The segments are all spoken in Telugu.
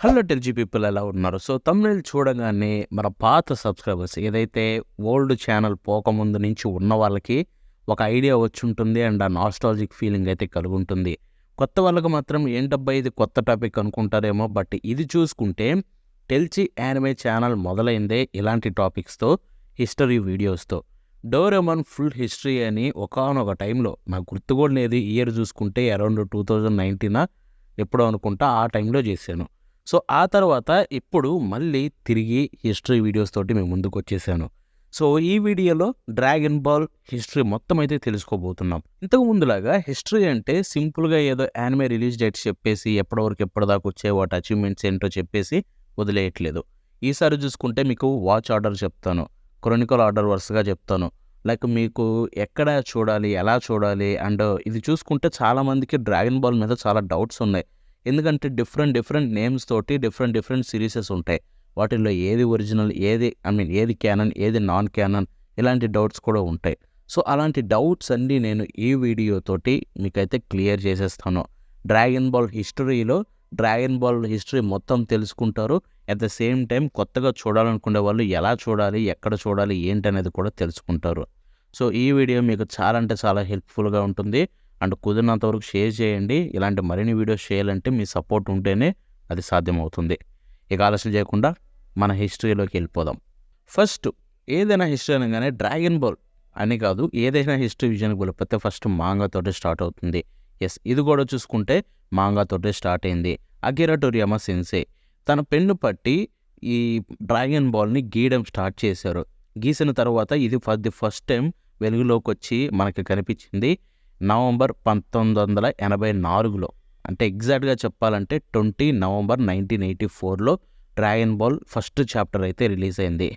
హలో టెల్జీ పీపుల్ ఎలా ఉన్నారు? సో తమ్ముళ్ళు చూడగానే మన పాత సబ్స్క్రైబర్స్ ఏదైతే ఓల్డ్ ఛానల్ పోకముందు నుంచి ఉన్న వాళ్ళకి ఒక ఐడియా వచ్చుంటుంది అండ్ ఆ నాస్టాలజిక్ ఫీలింగ్ అయితే కలుగుంటుంది. కొత్త వాళ్ళకి మాత్రం ఏంటబ్బా ఇది కొత్త టాపిక్ అనుకుంటారేమో. బట్ ఇది చూసుకుంటే టెల్జీ యానిమే ఛానల్ మొదలైందే ఇలాంటి టాపిక్స్తో, హిస్టరీ వీడియోస్తో. డోరేమాన్ ఫుల్ హిస్టరీ అని ఒకానొక టైంలో నాకు గుర్తు కూడా లేదు, ఇయర్ చూసుకుంటే అరౌండ్ 2019 ఎప్పుడో అనుకుంటా ఆ టైంలో చేశాను. సో ఆ తర్వాత ఇప్పుడు మళ్ళీ తిరిగి హిస్టరీ వీడియోస్ తోటి మేము ముందుకు వచ్చేసాను. సో ఈ వీడియోలో డ్రాగన్ బాల్ హిస్టరీ మొత్తం అయితే తెలుసుకోబోతున్నాం. ఇంతకు ముందులాగా హిస్టరీ అంటే సింపుల్గా ఏదో యానిమే రిలీజ్ డేట్స్ చెప్పేసి ఎప్పటివరకు ఎప్పటిదాకా వచ్చే వాటి అచీవ్మెంట్స్ ఏంటో చెప్పేసి వదిలేయట్లేదు. ఈసారి చూసుకుంటే మీకు వాచ్ ఆర్డర్ చెప్తాను, క్రోనికల్ ఆర్డర్ వరుసగా చెప్తాను. లైక్ మీకు ఎక్కడ చూడాలి, ఎలా చూడాలి. అండ్ ఇది చూసుకుంటే చాలామందికి డ్రాగన్ బాల్ మీద చాలా డౌట్స్ ఉన్నాయి. ఎందుకంటే డిఫరెంట్ నేమ్స్ తోటి డిఫరెంట్ సిరీసెస్ ఉంటాయి. వాటిల్లో ఏది ఒరిజినల్, ఏది క్యానన్, ఏది నాన్ క్యానన్, ఇలాంటి డౌట్స్ కూడా ఉంటాయి. సో అలాంటి డౌట్స్ అన్నీ నేను ఈ వీడియోతోటి మీకైతే క్లియర్ చేసేస్తాను. డ్రాగన్ బాల్ హిస్టరీ మొత్తం తెలుసుకుంటారు. అట్ ద సేమ్ టైం కొత్తగా చూడాలనుకునే వాళ్ళు ఎలా చూడాలి, ఎక్కడ చూడాలి, ఏంటనేది కూడా తెలుసుకుంటారు. సో ఈ వీడియో మీకు చాలా అంటే చాలా హెల్ప్ఫుల్గా ఉంటుంది. అండ్ కుదిరినంత వరకు షేర్ చేయండి. ఇలాంటి మరిన్ని వీడియోస్ చేయాలంటే మీ సపోర్ట్ ఉంటేనే అది సాధ్యమవుతుంది. ఇక ఆలస్యం చేయకుండా మన హిస్టరీలోకి వెళ్ళిపోదాం. ఫస్ట్ ఏదైనా హిస్టరీ అనగానే డ్రాగన్ బాల్ అని కాదు, ఏదైనా హిస్టరీ విజయానికి వెళ్ళిపోతే ఫస్ట్ మాంగాతోటే స్టార్ట్ అవుతుంది. ఎస్, ఇది కూడా చూసుకుంటే మాంగాతోటే స్టార్ట్ అయింది. అకిరా టోరియామా సెన్సే తన పెన్ను పట్టి ఈ డ్రాగన్ బాల్ని గీయడం స్టార్ట్ చేశారు. గీసిన తర్వాత ఇది ఫస్ట్ టైం వెలుగులోకి వచ్చి మనకి కనిపించింది నవంబర్ 1984లో. అంటే ఎగ్జాక్ట్గా చెప్పాలంటే 20 నవంబర్ 1984లో డ్రాగన్ బాల్ ఫస్ట్ చాప్టర్ అయితే రిలీజ్ అయింది.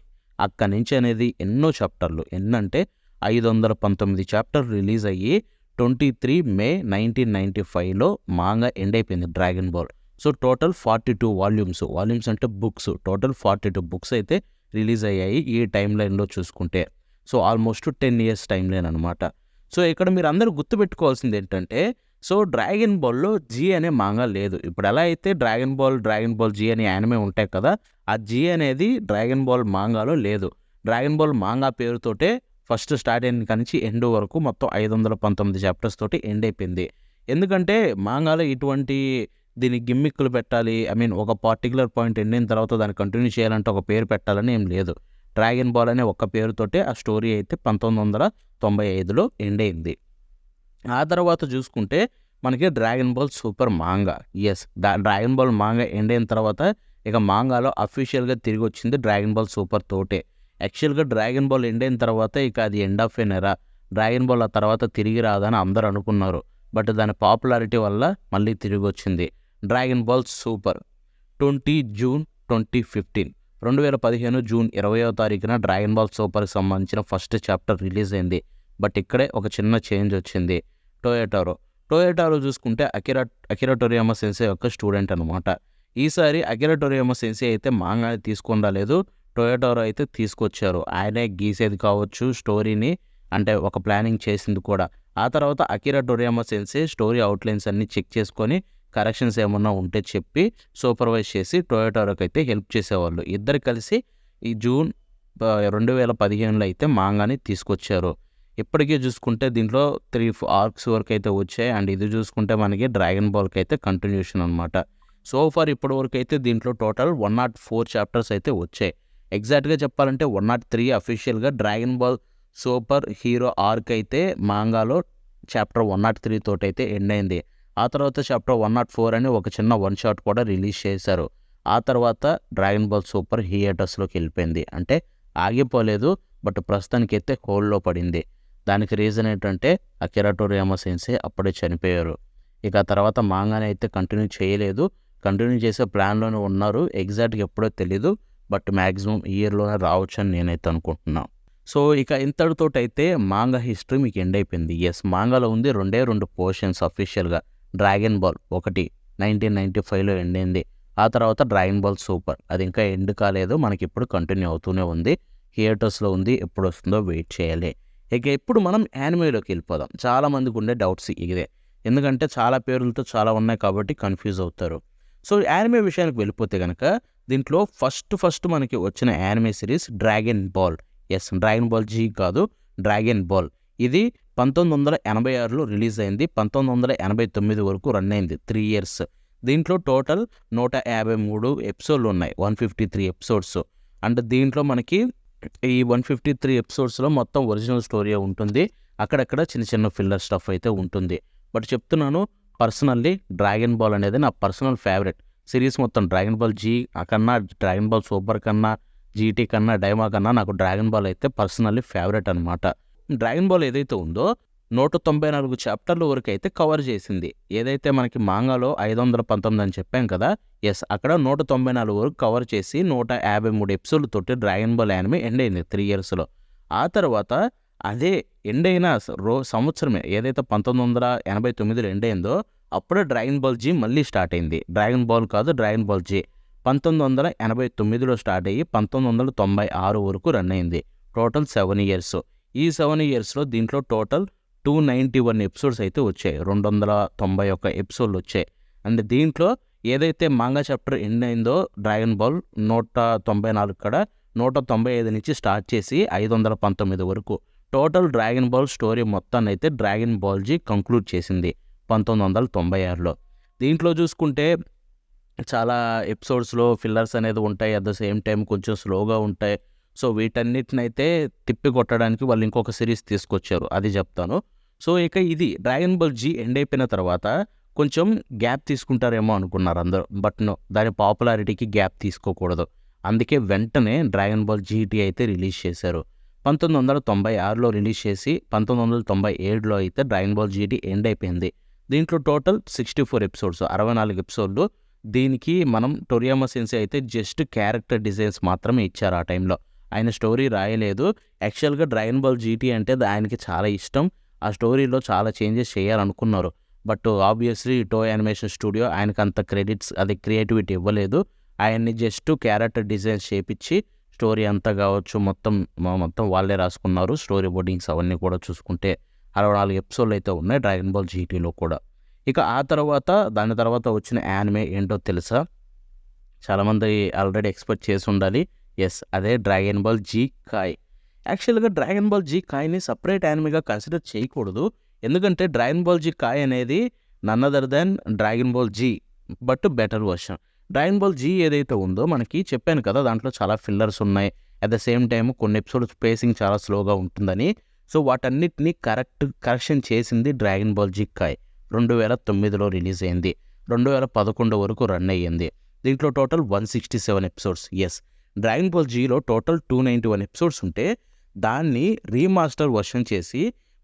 అక్కడి నుంచి అనేది ఎన్నో చాప్టర్లు, ఎన్నంటే 519 చాప్టర్ రిలీజ్ అయ్యి 23 మే 1995లో మాంగా ఎండ్ అయిపోయింది Dragon Ball. So total 42 volumes అంటే బుక్స్, టోటల్ 42 బుక్స్ అయితే రిలీజ్ అయ్యాయి ఈ టైం లైన్లో చూసుకుంటే. So almost 10 years time line అనమాట. సో ఇక్కడ మీరు అందరూ గుర్తుపెట్టుకోవాల్సింది ఏంటంటే, సో డ్రాగన్ బాల్లో జీ అనే మాంగా లేదు. ఇప్పుడు ఎలా అయితే డ్రాగన్ బాల్ జీ అనే యానిమే ఉంటాయి కదా, ఆ జీ అనేది డ్రాగన్ బాల్ మాంగాలో లేదు. డ్రాగన్ బాల్ మాంగా పేరుతోటే ఫస్ట్ స్టార్ట్ అయిన కానీ ఎండ్ వరకు మొత్తం 519 చాప్టర్స్ తోటి ఎండ్ అయిపోయింది. ఎందుకంటే మాంగాలో ఇటువంటి దీనికి గిమ్మిక్కులు పెట్టాలి, ఒక పర్టికులర్ పాయింట్ ఎండ్ అయిన తర్వాత దాన్ని కంటిన్యూ చేయాలంటే ఒక పేరు పెట్టాలని ఏం లేదు. డ్రాగన్ బాల్ అనే ఒక్క పేరుతోటే ఆ స్టోరీ అయితే 1995లో ఎండ్ అయింది. ఆ తర్వాత చూసుకుంటే మనకి Dragon Ball Super manga. Yes, Dragon Ball manga end అయిన తర్వాత ఇక మాంగాలో అఫీషియల్గా తిరిగి వచ్చింది డ్రాగన్ బాల్ సూపర్ తోటే. యాక్చువల్గా డ్రాగన్ బాల్ ఎండ్ అయిన తర్వాత ఇక అది ఎండ్ ఆఫ్ ఎన్ ఎరా, డ్రాగన్ బాల్ ఆ తర్వాత తిరిగి రాదని అందరూ అనుకున్నారు. బట్ దాని పాపులారిటీ వల్ల మళ్ళీ తిరిగి వచ్చింది. Dragon Ball Super 20 June 2015 June 20వ తారీఖున డ్రాగన్ బాల్ సూపర్కి సంబంధించిన ఫస్ట్ చాప్టర్ రిలీజ్ అయింది. బట్ ఇక్కడే ఒక చిన్న చేంజ్ వచ్చింది. టోయోటారో చూసుకుంటే అకిరా టోరియామా సెన్సే యొక్క స్టూడెంట్ అనమాట. ఈసారి అకిరా టోరియామా సెన్సే అయితే మాంగాని తీసుకొని రాలేదు, టోయోటారో అయితే తీసుకొచ్చారు. ఆయనే గీసేది కావచ్చు స్టోరీని, అంటే ఒక ప్లానింగ్ చేసింది కూడా. ఆ తర్వాత అకిరా టోరియామా సెన్సే స్టోరీ అవుట్లైన్స్ అన్ని చెక్ చేసుకొని కరెక్షన్స్ ఏమన్నా ఉంటే చెప్పి సూపర్వైజ్ చేసి టొయోటారోకి అయితే హెల్ప్ చేసేవాళ్ళు. ఇద్దరు కలిసి ఈ జూన్ 2015లో అయితే మాంగాని తీసుకొచ్చారు. ఇప్పటికీ చూసుకుంటే దీంట్లో 3 ఆర్క్స్ వరకు అయితే వచ్చాయి. అండ్ ఇది చూసుకుంటే మనకి డ్రాగన్ బాల్కి అయితే కంటిన్యూషన్ అనమాట. సో ఫార్ ఇప్పటి వరకు అయితే దీంట్లో టోటల్ 104 చాప్టర్స్ అయితే వచ్చాయి. ఎగ్జాక్ట్గా చెప్పాలంటే 103 అఫీషియల్గా dragon Ball Super hero arc అయితే మాంగాలో చాప్టర్ 103 తోటైతే ఎండ్ అయింది. ఆ తర్వాత చాప్టర్ 104 అని ఒక చిన్న వన్ షాట్ కూడా రిలీజ్ చేశారు. ఆ తర్వాత డ్రాగన్ బాల్ సూపర్ హియేటర్స్లోకి వెళ్ళిపోయింది. అంటే ఆగిపోలేదు, బట్ ప్రస్తుతానికైతే హోల్డ్లో పడింది. దానికి రీజన్ ఏంటంటే అకిరా టోరియామా సెన్సే అప్పుడే చనిపోయారు. ఇక తర్వాత మాంగాని అయితే కంటిన్యూ చేయలేదు, కంటిన్యూ చేసే ప్లాన్లోనే ఉన్నారు. ఎగ్జాక్ట్గా ఎప్పుడో తెలీదు, బట్ మ్యాక్సిమం ఈ ఇయర్లోనే రావచ్చు అని నేనైతే అనుకుంటున్నాను. సో ఇక ఇంతటితోటైతే మాంగా హిస్టరీ మీకు ఎండ్ అయిపోయింది. ఎస్, మాంగాలో ఉంది 2 పోర్షన్స్ అఫీషియల్గా. డ్రాగన్ బాల్ ఒకటి 1995లో ఎండ్ అయింది. ఆ తర్వాత డ్రాగన్ బాల్ సూపర్, అది ఇంకా ఎండ్ కాలేదు, మనకి ఇప్పుడు కంటిన్యూ అవుతూనే ఉంది, థియేటర్స్లో ఉంది, ఎప్పుడు వస్తుందో వెయిట్ చేయాలి. ఇక ఇప్పుడు మనం యానిమేలోకి వెళ్ళిపోదాం. చాలామందికి ఉండే డౌట్స్ ఇదే, ఎందుకంటే చాలా పేర్లతో చాలా ఉన్నాయి కాబట్టి కన్ఫ్యూజ్ అవుతారు. సో యానిమే విషయానికి వెళ్ళిపోతే కనుక దీంట్లో ఫస్ట్ మనకి వచ్చిన anime series Dragon Ball. Yes, Dragon Ball Z కాదు, డ్రాగన్ బాల్. ఇది 1986లో రిలీజ్ అయింది. 1989 వరకు రన్ అయింది, 3 ఇయర్స్. దీంట్లో టోటల్ 153 ఎపిసోడ్లు ఉన్నాయి, 153 ఎపిసోడ్స్. అండ్ దీంట్లో మనకి ఈ 153 ఎపిసోడ్స్లో మొత్తం ఒరిజినల్ స్టోరీ ఉంటుంది, అక్కడక్కడ చిన్న ఫిల్లర్ స్టఫ్ అయితే ఉంటుంది. బట్ చెప్తున్నాను, పర్సనల్లీ డ్రాగన్ బాల్ అనేది నా పర్సనల్ ఫేవరెట్ సిరీస్. మొత్తం డ్రాగన్ బాల్ జీ కన్నా, డ్రాగన్ బాల్ సూపర్ కన్నా, జీటీ కన్నా, డైమా కన్నా నాకు డ్రాగన్ బాల్ అయితే పర్సనల్లీ ఫేవరెట్ అనమాట. డ్రాగన్ బాల్ ఏదైతే ఉందో 194 చాప్టర్ల వరకు అయితే కవర్ చేసింది. ఏదైతే మనకి మాంగాలో 519 అని చెప్పాం కదా, ఎస్, అక్కడ 194 వరకు కవర్ చేసి 153 ఎపిసోడ్లు తోటి డ్రాగన్ బాల్ యానిమే ఎండ్ అయింది 3 ఇయర్స్లో. ఆ తర్వాత అదే ఎండ్ అయిన సంవత్సరమే ఏదైతే 1989లో ఎండ్ అయిందో అప్పుడే డ్రాగన్ బాల్ జీ మళ్ళీ స్టార్ట్ అయింది. డ్రాగన్ బాల్ కాదు, డ్రాగన్ బాల్ జీ 1989లో స్టార్ట్ అయ్యి 1996 వరకు రన్ అయింది. Total 7 years. ఈ 7 ఇయర్స్లో దీంట్లో టోటల్ 291 ఎపిసోడ్స్ అయితే వచ్చాయి, 291 ఎపిసోడ్లు వచ్చాయి. అండ్ దీంట్లో ఏదైతే మాంగా చాప్టర్ ఎండ్ అయిందో డ్రాగన్ బాల్ 194 కడ 195 నుంచి స్టార్ట్ చేసి 519 వరకు టోటల్ డ్రాగన్ బాల్ స్టోరీ మొత్తాన్ని అయితే డ్రాగన్ బాల్ జీ కంక్లూడ్ చేసింది 1996లో. దీంట్లో చూసుకుంటే చాలా ఎపిసోడ్స్లో ఫిల్లర్స్ అనేది ఉంటాయి, అట్ ద సేమ్ టైం కొంచెం స్లోగా ఉంటాయి. సో వీటన్నిటినైతే తిప్పి కొట్టడానికి వాళ్ళు ఇంకొక సిరీస్ తీసుకొచ్చారు, అది చెప్తాను. సో ఇక ఇది డ్రాగన్ బాల్ జీ ఎండ్ అయిపోయిన తర్వాత కొంచెం గ్యాప్ తీసుకుంటారేమో అనుకున్నారు అందరూ, బట్ నో, దాని పాపులారిటీకి గ్యాప్ తీసుకోకూడదు. అందుకే వెంటనే డ్రాగన్ బాల్ జీటీ అయితే రిలీజ్ చేశారు. 1996లో రిలీజ్ చేసి 1997లో అయితే డ్రాగన్ బాల్ జీటీ ఎండ్ అయిపోయింది. దీంట్లో టోటల్ 64 ఎపిసోడ్స్, 64 ఎపిసోడ్లు. దీనికి మనం టొరియామా సెన్సే అయితే జస్ట్ క్యారెక్టర్ డిజైన్స్ మాత్రమే ఇచ్చారు ఆ టైంలో, ఆయన స్టోరీ రాయలేదు. యాక్చువల్గా డ్రాగన్ బాల్ జీటీ అంటే ఆయనకి చాలా ఇష్టం, ఆ స్టోరీలో చాలా చేంజెస్ చేయాలనుకున్నారు. But obviously Toei animation studio ఆయనకు అంత క్రెడిట్స్, అది క్రియేటివిటీ ఇవ్వలేదు. ఆయన్ని జస్ట్ క్యారెక్టర్ డిజైన్స్ చేపించి స్టోరీ అంతా కావచ్చు మొత్తం వాళ్ళే రాసుకున్నారు. స్టోరీ బోర్డింగ్స్ అవన్నీ కూడా చూసుకుంటే 64 ఎపిసోడ్లు అయితే ఉన్నాయి డ్రాగన్ బాల్ జీటీలో కూడా. ఇక ఆ తర్వాత దాని తర్వాత వచ్చిన యానిమే ఏంటో తెలుసా? చాలామంది ఆల్రెడీ ఎక్స్పెక్ట్ చేసి ఉండాలి. ఎస్, అదే డ్రాగన్ బాల్ జీ కాయ్. యాక్చువల్గా డ్రాగన్ బాల్ జీ కాయ్ని సపరేట్ యానిమేగా కన్సిడర్ చేయకూడదు, ఎందుకంటే డ్రాగన్ బాల్ జీ కాయ్ అనేది none other than Dragon Ball Z, but better version. Dragon Ball Z ఏదైతే ఉందో మనకి చెప్పాను కదా, దాంట్లో చాలా ఫిల్లర్స్ ఉన్నాయి, అట్ ద సేమ్ టైం కొన్ని ఎపిసోడ్స్ పేసింగ్ చాలా స్లోగా ఉంటుందని. సో వాటన్నిటిని కరెక్షన్ చేసింది డ్రాగన్ బాల్ జీ కాయ్. 2009లో రిలీజ్ అయింది, 2011 వరకు రన్ అయ్యింది. దీంట్లో total 167 episodes. Yes, Dragon Ball జీలో టోటల్ 291 ఎపిసోడ్స్ ఉంటే దాన్ని రీమాస్టర్ వర్షన్ చేసి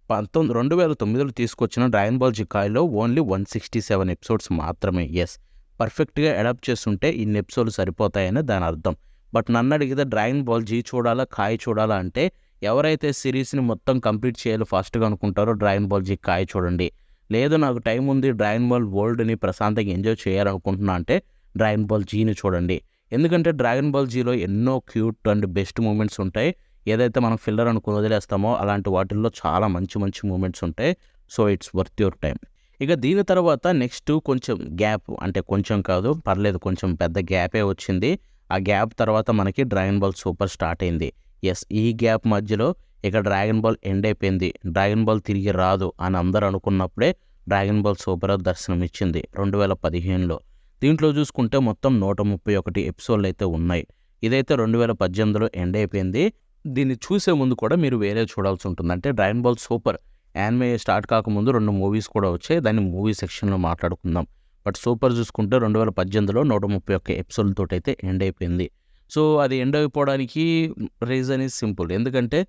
2009లో తీసుకొచ్చిన డ్రాగన్ బాల్ జీ కాయ్లో ఓన్లీ 167 ఎపిసోడ్స్ మాత్రమే. ఎస్, పర్ఫెక్ట్గా అడాప్ట్ చేస్తుంటే ఇన్ని ఎపిసోడ్లు సరిపోతాయని దాని అర్థం. బట్ నన్ను అడిగితే డ్రాగన్ బాల్ జీ చూడాలా, కాయ్ చూడాలా అంటే ఎవరైతే సిరీస్ని మొత్తం కంప్లీట్ చేయాలో ఫాస్ట్గా అనుకుంటారో డ్రాగన్ బాల్ జీ కాయ్ చూడండి. లేదు నాకు టైం ఉంది, డ్రాగన్ బాల్ వరల్డ్ని ప్రశాంతంగా ఎంజాయ్ చేయాలనుకుంటున్నా అంటే డ్రాగన్ బాల్ జీని చూడండి. ఎందుకంటే డ్రాగన్ బాల్ జీలో ఎన్నో క్యూట్ అండ్ బెస్ట్ మూమెంట్స్ ఉంటాయి. ఏదైతే మనం ఫిల్లర్ అనుకుని వదిలేస్తామో అలాంటి వాటిల్లో చాలా మంచి మూమెంట్స్ ఉంటాయి. So it's worth your time. ఇక దీని తర్వాత నెక్స్ట్ కొంచెం గ్యాప్, అంటే కొంచెం కాదు పర్లేదు, కొంచెం పెద్ద గ్యాపే వచ్చింది. ఆ గ్యాప్ తర్వాత మనకి డ్రాగన్ బాల్ సూపర్ స్టార్ట్ అయింది. ఎస్, ఈ గ్యాప్ మధ్యలో ఇక డ్రాగన్ బాల్ ఎండ్ అయిపోయింది, డ్రాగన్ బాల్ తిరిగి రాదు అని అందరూ అనుకున్నప్పుడే డ్రాగన్ బాల్ సూపర్ దర్శనం ఇచ్చింది 2015లో. దీంట్లో చూసుకుంటే మొత్తం 131 ఎపిసోడ్లు అయితే ఉన్నాయి. ఇదైతే 2018లో ఎండ్ అయిపోయింది. దీన్ని చూసే ముందు కూడా మీరు వేరే చూడాల్సి ఉంటుంది. అంటే dragon Ball Super anime start కాకముందు 2 మూవీస్ కూడా వచ్చాయి, దాన్ని మూవీ సెక్షన్లో మాట్లాడుకుందాం. బట్ సూపర్ చూసుకుంటే 2018లో 131 ఎపిసోడ్లతో అయితే ఎండ్ అయిపోయింది. సో అది ఎండ్ అయిపోవడానికి రీజన్ ఈజ్ సింపుల్, ఎందుకంటే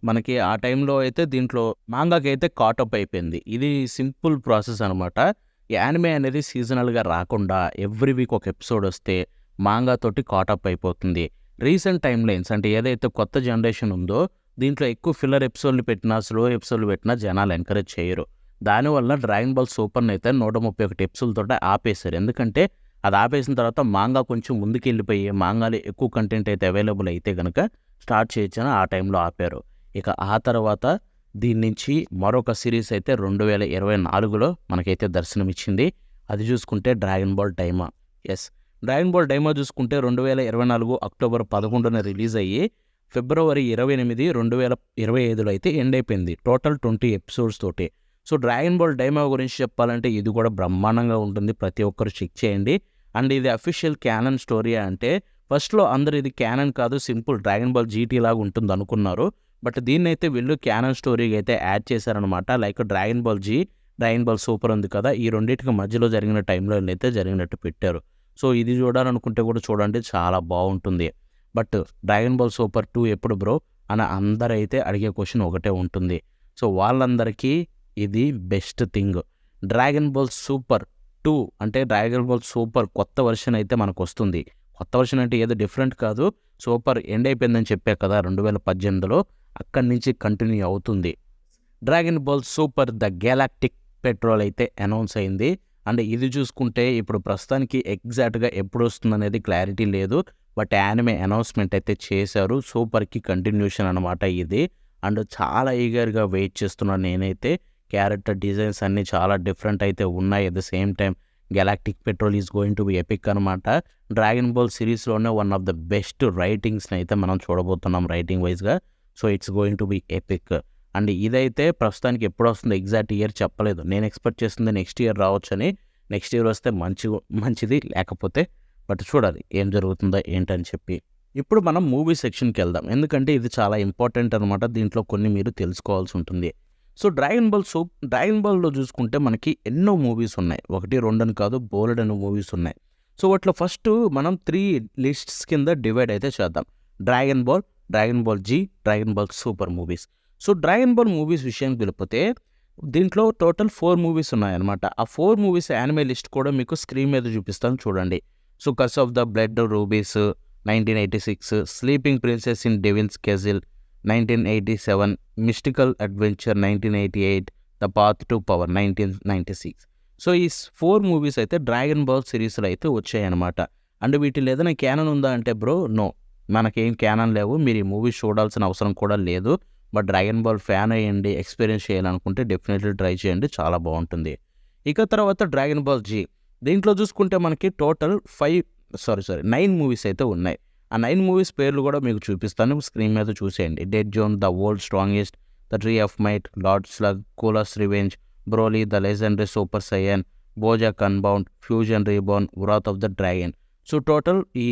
మనకి ఆ టైంలో అయితే దీంట్లో మాంగాకి అయితే కాటప్ అయిపోయింది. ఇది సింపుల్ ప్రాసెస్ అనమాట. యానిమే అనేది సీజనల్గా రాకుండా ఎవ్రీ వీక్ ఒక ఎపిసోడ్ వస్తే మాంగా తోటి కాటప్ అయిపోతుంది. రీసెంట్ టైమ్ లైన్స్ అంటే ఏదైతే కొత్త జనరేషన్ ఉందో దీంట్లో ఎక్కువ ఫిల్లర్ ఎపిసోడ్లు పెట్టినా, స్లో ఎపిసోడ్లు పెట్టినా జనాలు ఎంకరేజ్ చేయరు. దానివల్ల డ్రాగన్ బాల్ సూపర్ని అయితే 131 ఎపిసోడ్లతో ఆపేశారు. ఎందుకంటే అది ఆపేసిన తర్వాత మాంగా కొంచెం ముందుకు వెళ్ళిపోయి మాంగాలో ఎక్కువ కంటెంట్ అయితే అవైలబుల్ అయితే కనుక స్టార్ట్ చేయొచ్చని ఆ టైంలో ఆపారు. ఇక ఆ తర్వాత దీని నుంచి మరొక సిరీస్ అయితే 2024లో మనకైతే దర్శనమిచ్చింది. అది చూసుకుంటే Dragon Ball Daima. Yes. Dragon Ball Daima చూసుకుంటే 2024 అక్టోబర్ 11న రిలీజ్ అయ్యి ఫిబ్రవరి 28, 2025లో అయితే ఎండ్ అయిపోయింది. టోటల్ 20 ఎపిసోడ్స్ తోటి. సో డ్రాగన్ బాల్ డైమా గురించి చెప్పాలంటే ఇది కూడా బ్రహ్మాండంగా ఉంటుంది. ప్రతి ఒక్కరు చెక్ చేయండి. అండ్ ఇది అఫీషియల్ క్యానన్ స్టోరీ అంటే ఫస్ట్లో అందరూ ఇది క్యానన్ కాదు, సింపుల్ డ్రాగన్ బాల్ జీటీ లాగా ఉంటుంది అనుకున్నారు. బట్ దీన్నైతే వీళ్ళు క్యానన్ స్టోరీకి అయితే యాడ్ చేశారనమాట. Like dragon Ball G, dragon Ball super ఉంది కదా, ఈ రెండింటికి మధ్యలో జరిగిన టైంలో అయితే జరిగినట్టు పెట్టారు. సో ఇది చూడాలనుకుంటే కూడా చూడండి, చాలా బాగుంటుంది. బట్ డ్రాగన్ బాల్ సూపర్ 2 ఎప్పుడు బ్రో అని అందరైతే అడిగే క్వశ్చన్ ఒకటే ఉంటుంది. సో వాళ్ళందరికీ ఇది best thing. Dragon Ball super 2 అంటే డ్రాగన్ బాల్ సూపర్ కొత్త వర్షన్ అయితే మనకు వస్తుంది. కొత్త వర్షన్ అంటే ఏదో డిఫరెంట్ కాదు, సూపర్ ఎండ్ అయిపోయిందని చెప్పా కదా 2018లో, అక్కడి నుంచి కంటిన్యూ అవుతుంది. Dragon Ball Super the Galactic Patrol అయితే అనౌన్స్ అయింది. అండ్ ఇది చూసుకుంటే ఇప్పుడు ప్రస్తుతానికి ఎగ్జాక్ట్గా ఎప్పుడు వస్తుందనేది క్లారిటీ లేదు. బట్ యానిమే అనౌన్స్మెంట్ అయితే చేశారు. సూపర్కి కంటిన్యూషన్ అనమాట ఇది. అండ్ చాలా ఈగర్గా వెయిట్ చేస్తున్నాను నేనైతే. క్యారెక్టర్ డిజైన్స్ అన్నీ చాలా డిఫరెంట్ అయితే ఉన్నాయి. At the same time Galactic Patrol is going to be epic అనమాట. డ్రాగన్ బాల్ సిరీస్లోనే వన్ ఆఫ్ ద బెస్ట్ రైటింగ్స్ని అయితే మనం చూడబోతున్నాం రైటింగ్ వైజ్గా. So it's going to be epic. And ఇదైతే ప్రస్తుతానికి ఎప్పుడు వస్తుందో ఎగ్జాక్ట్ ఇయర్ చెప్పలేదు. నేను ఎక్స్పెక్ట్ చేస్తుంది నెక్స్ట్ ఇయర్ రావచ్చని. నెక్స్ట్ ఇయర్ వస్తే మంచిది, లేకపోతే బట్ చూడాలి ఏం జరుగుతుందో ఏంటని చెప్పి. ఇప్పుడు మనం మూవీ సెక్షన్కి వెళ్దాం, ఎందుకంటే ఇది చాలా ఇంపార్టెంట్ అనమాట. దీంట్లో కొన్ని మీరు తెలుసుకోవాల్సి ఉంటుంది. సో డ్రాగన్ బాల్లో చూసుకుంటే మనకి ఎన్నో మూవీస్ ఉన్నాయి. 1, 2 అని కాదు, బోలెడ్ అని మూవీస్ ఉన్నాయి. సో వాటిలో ఫస్ట్ మనం 3 లిస్ట్స్ కింద డివైడ్ అయితే చేద్దాం. Dragon Ball G, dragon Ball Super movies. So Dragon ball movies విషయానికి వెళ్ళిపోతే దీంట్లో టోటల్ 4 మూవీస్ ఉన్నాయన్నమాట. ఆ 4 మూవీస్ యానిమే లిస్ట్ కూడా మీకు స్క్రీన్ మీద చూపిస్తాను చూడండి. So Curse of the Blood Rubies 1986, Sleeping Princess in Devil's Castle 1987, Mystical Adventure 1988, the Path to Power 1996. So ఈ 4 మూవీస్ అయితే డ్రాగన్ బాల్ సిరీస్లో అయితే వచ్చాయన్నమాట. అండ్ వీటిలో ఏదైనా క్యానన్ ఉందా అంటే బ్రో నో, మనకేం క్యానన్ లేవు, మీరు ఈ మూవీ చూడాల్సిన అవసరం కూడా లేదు. బట్ డ్రాగన్ బాల్ ఫ్యాన్ అయ్యండి, ఎక్స్పీరియన్స్ చేయాలనుకుంటే డెఫినెట్లీ ట్రై చేయండి, చాలా బాగుంటుంది. ఇక తర్వాత డ్రాగన్ బాల్ జీ, దీంట్లో చూసుకుంటే మనకి టోటల్ 9 మూవీస్ అయితే ఉన్నాయి. ఆ 9 మూవీస్ పేర్లు కూడా మీకు చూపిస్తాను, స్క్రీన్ మీద చూసేయండి. Dead Zone, the World Strongest, the Tree of Might, Lord Slug, Cooler's Revenge, Broly, the Legendary Super Saiyan, Bojack Unbound, Fusion Reborn, Wrath of the Dragon. So total ఈ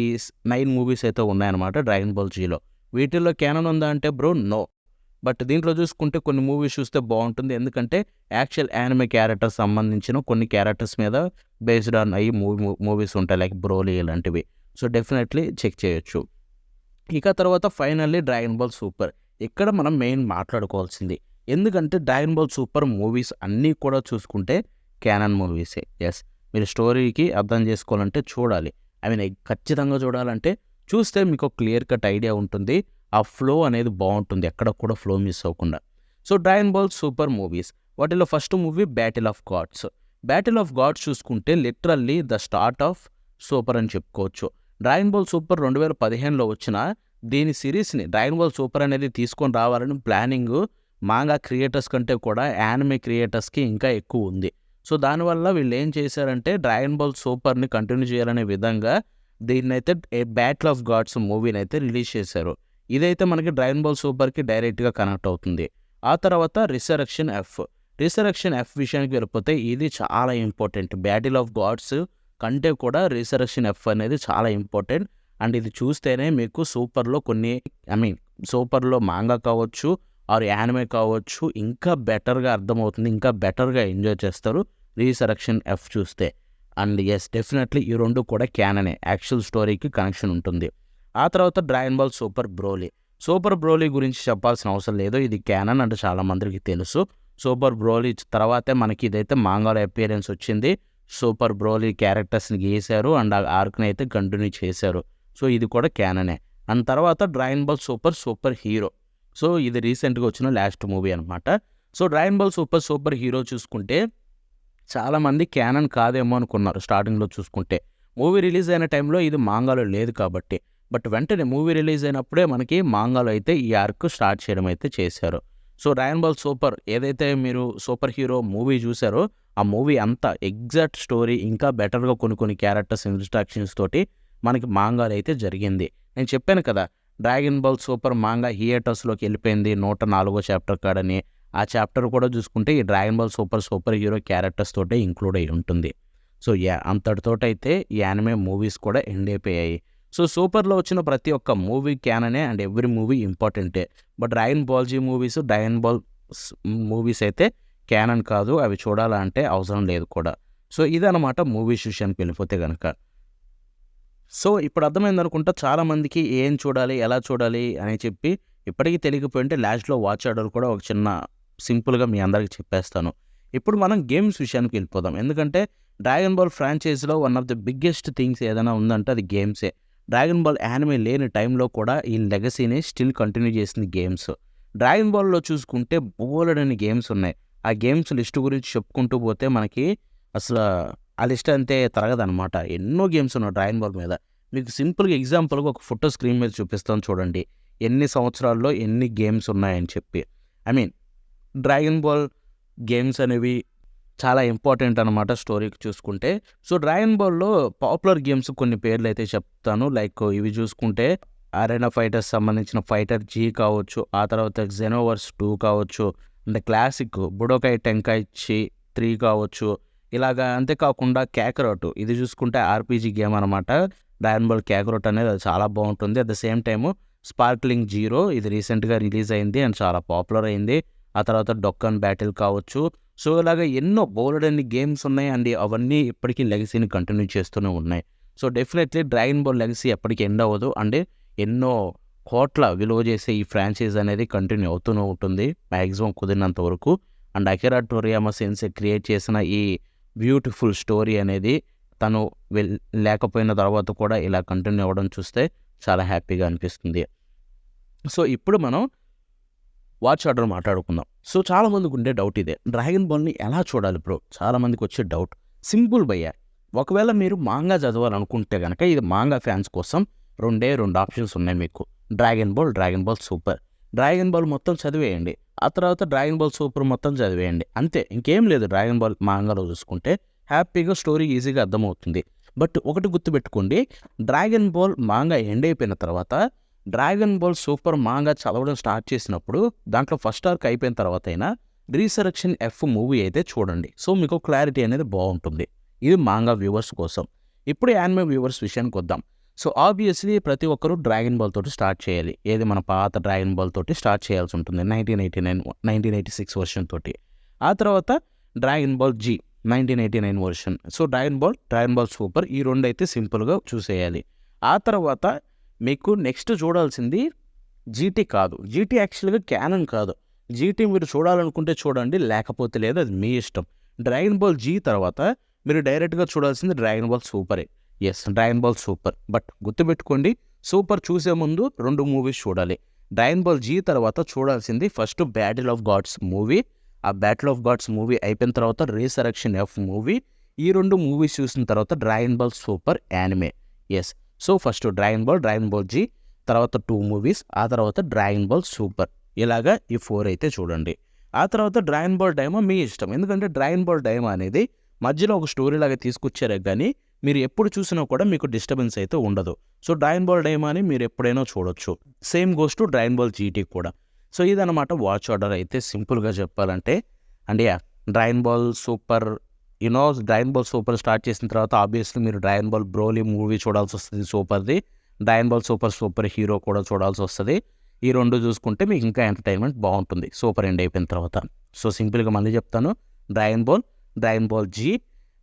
9 మూవీస్ అయితే ఉన్నాయన్నమాట డ్రాగన్ బాల్ జీలో. వీటిల్లో క్యానన్ ఉందా అంటే బ్రో నో. బట్ దీంట్లో చూసుకుంటే కొన్ని మూవీస్ చూస్తే బాగుంటుంది, ఎందుకంటే యాక్చువల్ యానిమే క్యారెక్టర్స్ సంబంధించిన కొన్ని క్యారెక్టర్స్ మీద బేస్డ్ ఆన్ అయ్యి మూవీస్ ఉంటాయి, లైక్ బ్రోలీ ఇలాంటివి. సో డెఫినెట్లీ చెక్ చేయొచ్చు. ఇక తర్వాత ఫైనల్లీ డ్రాగన్ బాల్ సూపర్. ఇక్కడ మనం మెయిన్ మాట్లాడుకోవాల్సింది, ఎందుకంటే డ్రాగన్ బాల్ సూపర్ మూవీస్ అన్నీ కూడా చూసుకుంటే క్యానన్ మూవీసే. ఎస్, మీరు స్టోరీకి అర్థం చేసుకోవాలంటే చూడాలి, ఖచ్చితంగా చూడాలంటే చూస్తే మీకు క్లియర్ కట్ ఐడియా ఉంటుంది. ఆ ఫ్లో అనేది బాగుంటుంది, ఎక్కడ కూడా ఫ్లో మిస్ అవ్వకుండా. So Dragon Ball Super movies, వాటిలో first movie Battle of Gods చూసుకుంటే literally the start of Super అని చెప్పుకోవచ్చు. డ్రాగన్ బాల్ సూపర్ 2015లో వచ్చిన దీని సిరీస్ని డ్రాగన్ బాల్ సూపర్ అనేది తీసుకొని రావాలని ప్లానింగ్ మాంగా క్రియేటర్స్ కంటే కూడా యానిమే క్రియేటర్స్కి ఇంకా ఎక్కువ ఉంది. సో దానివల్ల వీళ్ళు ఏం చేశారంటే డ్రాగన్ బాల్ సూపర్ని కంటిన్యూ చేయాలనే విధంగా దీన్నైతే బ్యాటిల్ ఆఫ్ గాడ్స్ మూవీని అయితే రిలీజ్ చేశారు. ఇదైతే మనకి డ్రాగన్ బాల్ సూపర్కి డైరెక్ట్గా కనెక్ట్ అవుతుంది. ఆ తర్వాత రిసరెక్షన్ ఎఫ్ విషయానికి వెళ్ళిపోతే ఇది చాలా ఇంపార్టెంట్. బ్యాటిల్ ఆఫ్ గాడ్స్ కంటే కూడా రిసరెక్షన్ ఎఫ్ అనేది చాలా ఇంపార్టెంట్. అండ్ ఇది చూస్తేనే మీకు సూపర్లో సూపర్లో మాంగా కావచ్చు ఆర్ యానిమే కావచ్చు ఇంకా బెటర్గా అర్థమవుతుంది, ఇంకా బెటర్గా ఎంజాయ్ చేస్తారు రిసరెక్షన్ ఎఫ్ చూస్తే. అండ్ ఎస్, డెఫినెట్లీ ఈ రెండు కూడా క్యాననే, యాక్చువల్ స్టోరీకి కనెక్షన్ ఉంటుంది. ఆ తర్వాత డ్రాగన్ బాల్ సూపర్ బ్రోలీ గురించి చెప్పాల్సిన అవసరం లేదు, ఇది క్యానన్ అంటే చాలా మందికి తెలుసు. సూపర్ బ్రోలీ తర్వాతే మనకి ఇదైతే మాంగాలో అపియరెన్స్ వచ్చింది. సూపర్ బ్రోలీ క్యారెక్టర్స్ని గీశారు అండ్ ఆ ఆర్క్ని అయితే కంటిన్యూ చేశారు. సో ఇది కూడా క్యాననే. అండ్ తర్వాత Dragon Ball Super Hero, so ఇది రీసెంట్గా వచ్చిన లాస్ట్ మూవీ అనమాట. So Dragon Ball Super hero చూసుకుంటే చాలామంది క్యానన్ కాదేమో అనుకున్నారు స్టార్టింగ్లో చూసుకుంటే. మూవీ రిలీజ్ అయిన టైంలో ఇది మాంగాలో లేదు కాబట్టి, బట్ వెంటనే మూవీ రిలీజ్ అయినప్పుడే మనకి మాంగాలో అయితే ఈ ఆర్క్ స్టార్ట్ చేయడం అయితే చేశారు. సో డ్రాగన్ బాల్ సూపర్ ఏదైతే మీరు సూపర్ హీరో మూవీ చూసారో ఆ మూవీ అంతా ఎగ్జాక్ట్ స్టోరీ ఇంకా బెటర్గా కొన్ని క్యారెక్టర్స్ ఇన్స్ట్రక్షన్స్ తోటి మనకి మాంగాలు అయితే జరిగింది. నేను చెప్పాను కదా, డ్రాగన్ బాల్ సూపర్ మాంగా థియేటర్స్లోకి వెళ్ళిపోయింది 104వ చాప్టర్ కాడని. ఆ చాప్టర్ కూడా చూసుకుంటే ఈ dragon Ball Super hero characters తోటే ఇంక్లూడ్ అయి ఉంటుంది. సో అంతటితోటైతే ఈ యానిమే మూవీస్ కూడా ఎండ్ అయిపోయాయి. సో సూపర్లో వచ్చిన ప్రతి ఒక్క మూవీ క్యాననే అండ్ ఎవ్రీ మూవీ ఇంపార్టెంటే. But dragon Ball G movies, dragon ball movies అయితే క్యానన్ కాదు, అవి చూడాలంటే అవసరం లేదు కూడా. సో ఇదనమాట మూవీస్ విషయానికి వెళ్ళిపోతే కనుక. సో ఇప్పుడు అర్థమైందనుకుంటా చాలామందికి ఏం చూడాలి, ఎలా చూడాలి అని చెప్పి ఇప్పటికీ తెలియకపోయింటే లాస్ట్లో వాచ్ ఆర్డర్ కూడా ఒక చిన్న సింపుల్గా మీ అందరికీ చెప్పేస్తాను. ఇప్పుడు మనం గేమ్స్ విషయానికి వెళ్ళిపోదాం. ఎందుకంటే డ్రాగన్ బాల్ ఫ్రాంచైజీలో one of the biggest things ఏదైనా ఉందంటే అది గేమ్సే. డ్రాగన్ బాల్ యానిమే లేని టైంలో కూడా ఈ లెగసీని స్టిల్ కంటిన్యూ చేసింది గేమ్స్. డ్రాగన్ బాల్లో చూసుకుంటే బోలెడన్ని గేమ్స్ ఉన్నాయి. ఆ గేమ్స్ లిస్ట్ గురించి చెప్పుకుంటూ పోతే మనకి అసలు ఆ లిస్ట్ అంతే తరగదనమాట. ఎన్నో గేమ్స్ ఉన్నాయి డ్రాగన్ బాల్ మీద. మీకు సింపుల్గా ఎగ్జాంపుల్గా ఒక ఫోటో స్క్రీన్ మీద చూపిస్తాను చూడండి, ఎన్ని సంవత్సరాల్లో ఎన్ని గేమ్స్ ఉన్నాయని చెప్పి. డ్రాగన్ బాల్ గేమ్స్ అనేవి చాలా ఇంపార్టెంట్ అనమాట స్టోరీకి చూసుకుంటే. సో డ్రాగన్ బాల్లో పాపులర్ గేమ్స్ కొన్ని పేర్లు అయితే చెప్తాను. లైక్ ఇవి చూసుకుంటే అరెనా ఫైటర్స్ సంబంధించిన ఫైటర్ జీ కావచ్చు, ఆ తర్వాత జెనోవర్స్ 2 కావచ్చు, అంటే క్లాసిక్ బుడోకాయ్ టెంకాయిచి 3 కావచ్చు. ఇలాగా అంతేకాకుండా క్యాకరోట్, ఇది చూసుకుంటే ఆర్పీజీ గేమ్ అనమాట. డ్రాగన్ బాల్ క్యాకరోట్ అనేది అది చాలా బాగుంటుంది. At the same time sparkling zero, ఇది రీసెంట్గా రిలీజ్ అయింది అండ్ చాలా పాపులర్ అయింది. ఆ తర్వాత డొక్కన్ బ్యాటిల్ కావచ్చు. సో ఇలాగ ఎన్నో బోలెడన్ని గేమ్స్ ఉన్నాయి అండి. అవన్నీ ఇప్పటికీ లెగసీని కంటిన్యూ చేస్తూనే ఉన్నాయి. So definitely dragon ball legacy ఎప్పటికీ ఎండ్ అవ్వదు. అంటే ఎన్నో కోట్ల విలువ చేసే ఈ ఫ్రాంచైజ్ అనేది కంటిన్యూ అవుతూనే ఉంటుంది మ్యాక్సిమం కుదిరినంత వరకు. అండ్ అకిరా టోరియామా సెన్సే క్రియేట్ చేసిన ఈ బ్యూటిఫుల్ స్టోరీ అనేది తను లేకపోయిన తర్వాత కూడా ఇలా కంటిన్యూ అవ్వడం చూస్తే చాలా హ్యాపీగా అనిపిస్తుంది. సో ఇప్పుడు మనం వాచ్ ఆర్డర్ మాట్లాడుకుందాం. సో చాలామందికి ఉండే డౌట్ ఇదే, డ్రాగన్ బాల్ని ఎలా చూడాలి బ్రో? చాలామందికి వచ్చే డౌట్ సింపుల్ భయ్య. ఒకవేళ మీరు మాంగా చదవాలనుకుంటే కనుక ఇది మాంగా ఫ్యాన్స్ కోసం రెండు ఆప్షన్స్ ఉన్నాయి మీకు. Dragon Ball super. Dragon ball మొత్తం చదివేయండి, ఆ తర్వాత డ్రాగన్ బాల్ సూపర్ మొత్తం చదివేయండి, అంతే. ఇంకేం లేదు. డ్రాగన్ బాల్ మాంగాలో చూసుకుంటే హ్యాపీగా స్టోరీ ఈజీగా అర్థమవుతుంది. బట్ ఒకటి గుర్తుపెట్టుకోండి, డ్రాగన్ బాల్ మాంగా ఎండ్ అయిపోయిన తర్వాత డ్రాగన్ బాల్ సూపర్ మాంగా చదవడం స్టార్ట్ చేసినప్పుడు దాంట్లో ఫస్ట్ ఆర్క్ అయిపోయిన తర్వాత అయినా రీసరెక్షన్ ఎఫ్ మూవీ అయితే చూడండి. సో మీకు క్లారిటీ అనేది బాగుంటుంది. ఇది మాంగా వ్యూవర్స్ కోసం. ఇప్పుడు యానిమే వ్యూవర్స్ విషయానికి వద్దాం. సో ఆబ్వియస్లీ ప్రతి ఒక్కరూ డ్రాగన్ బాల్ తోటి స్టార్ట్ చేయాలి. ఏది మన పాత డ్రాగన్ బాల్ తోటి స్టార్ట్ చేయాల్సి ఉంటుంది 1986 వర్షన్ తోటి. ఆ తర్వాత Dragon Ball G 1989 version. So Dragon Ball super, ఈ రెండు అయితే సింపుల్గా చూసేయాలి. ఆ తర్వాత మీకు నెక్స్ట్ చూడాల్సింది జీటీ కాదు. జీటీ యాక్చువల్గా క్యానన్ కాదు. జీటీ మీరు చూడాలనుకుంటే చూడండి, లేకపోతే లేదు, అది మీ ఇష్టం. డ్రాగన్ బాల్ జీ తర్వాత మీరు డైరెక్ట్గా చూడాల్సింది డ్రాగన్ బాల్ సూపరే. Yes, Dragon Ball Super. But గుర్తుపెట్టుకోండి, సూపర్ చూసే ముందు 2 మూవీస్ చూడాలి. డ్రాగన్ బాల్ జీ తర్వాత చూడాల్సింది first Battle of Gods movie. ఆ బ్యాటిల్ ఆఫ్ గాడ్స్ మూవీ అయిపోయిన తర్వాత రీసరెక్షన్ ఎఫ్ మూవీ. ఈ 2 మూవీస్ చూసిన తర్వాత Dragon Ball Super anime. Yes, so first Dragon Ball Z, తర్వాత 2 మూవీస్, ఆ తర్వాత డ్రాగన్ బాల్ సూపర్. ఇలాగా ఈ 4 అయితే చూడండి. ఆ తర్వాత డ్రాగన్ బాల్ డైమా మీ ఇష్టం. ఎందుకంటే డ్రాగన్ బాల్ డైమా అనేది మధ్యలో ఒక స్టోరీ లాగా తీసుకొచ్చారే కానీ మీరు ఎప్పుడు చూసినా కూడా మీకు డిస్టర్బెన్స్ అయితే ఉండదు. సో డ్రాగన్ బాల్ డైమాని మీరు ఎప్పుడైనా చూడొచ్చు. Same goes to dragon ball GT కూడా. సో ఇదన్నమాట వాచ్ ఆర్డర్ అయితే సింపుల్గా చెప్పాలంటే. And dragon Ball super dragon Ball super start చేసిన తర్వాత ఆబ్వియస్లీ మీరు డ్రాగన్ బాల్ బ్రోలీ మూవీ చూడాల్సి వస్తుంది సూపర్ది. డ్రాగన్ బాల్ సూపర్ హీరో కూడా చూడాల్సి వస్తుంది. ఈ 2 చూసుకుంటే మీకు ఇంకా ఎంటర్టైన్మెంట్ బాగుంటుంది సూపర్ ఎండ్ అయిపోయిన తర్వాత. సో సింపుల్గా మళ్ళీ చెప్తాను, Dragon Ball Z,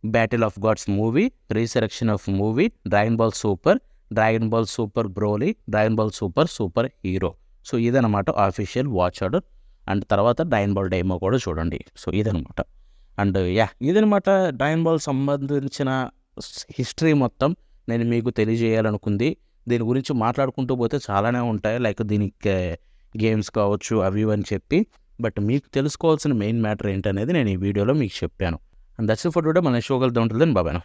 Battle of Gods movie, Resurrection of movie, Dragon Ball Super Broly, Dragon Ball Super Hero. So ఇదనమాట ఆఫీషియల్ వాచ్ ఆర్డర్. అండ్ తర్వాత డ్రాగన్ బాల్ డైమో కూడా చూడండి. సో ఇదనమాట. అండ్ ఇదనమాట డ్రాగన్ బాల్ సంబంధించిన హిస్టరీ మొత్తం నేను మీకు తెలియజేయాలనుకుంది. దీని గురించి మాట్లాడుకుంటూ పోతే చాలానే ఉంటాయి, లైక్ దీనికి గేమ్స్ కావచ్చు అవి అని చెప్పి. బట్ మీకు తెలుసుకోవాల్సిన మెయిన్ మ్యాటర్ ఏంటనేది నేను ఈ వీడియోలో మీకు చెప్పాను. And that's it for today. మన షో కలుద్దాం ఉంటుంది. బాబాయ్.